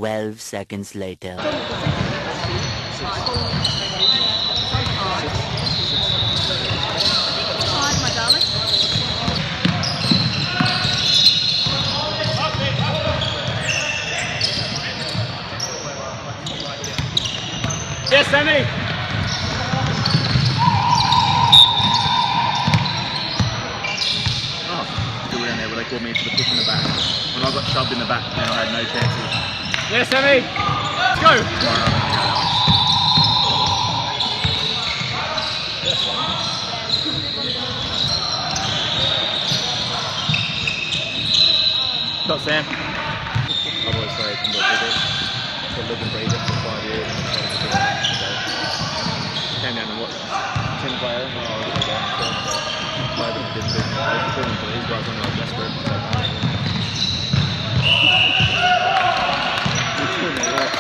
12 seconds later. Yes, Sammy! Oh, still down there where they called me for the push in the back. When I got shoved in the back, then I had no chances. Yes, Sammy! Go! Got Sam. I've always played from the bigger. So lived and breathed it for 5 years. So came down and watched 10 players. And I was a guy myself. So played and did business. I was feeling for these guys when they were desperate. So it's doing their work.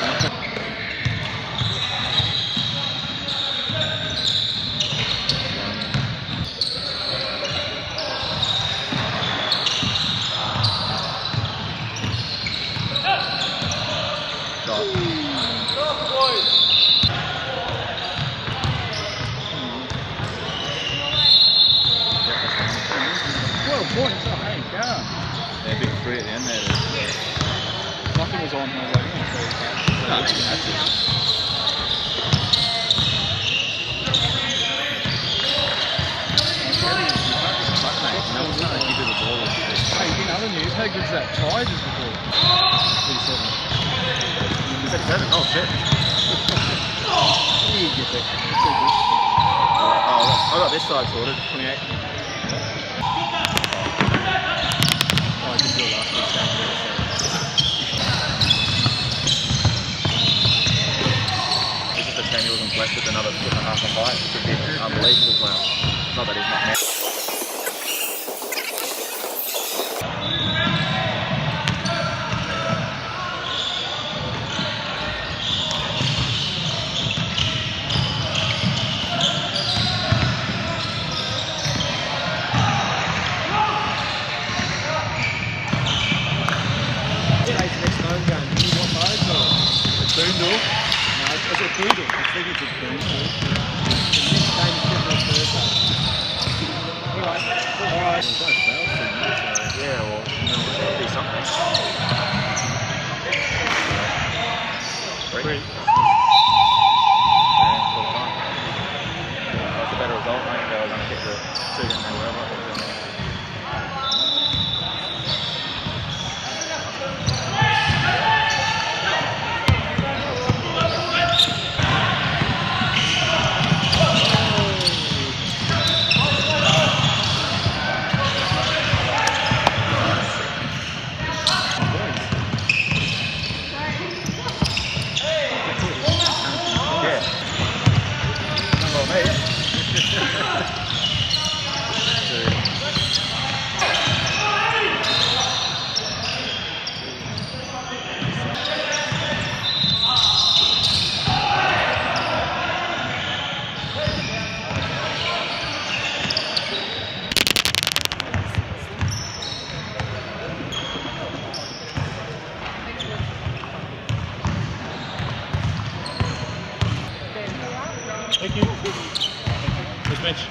Yeah, big three at the end there. Nothing was on. I was like, No, they had to. No one's going to give you the ball. hey, in other news, how good's that tie just before? 37. Oh, shit. You get that. I got this side sorted. 28. I did do it last week. This is the Samuels and Blessed with another foot and a half of height. It's a bit unbelievable player. Not that he's not now. Boondle? No, is it Boondle? I think it's a Boondle. The next game is definitely Thursday. Alright. Yeah, well, it'll be something. Three. Yeah, all the time. That's a better result, mate. They're going to get the two and wherever. Thank you. Thanks, Mitch.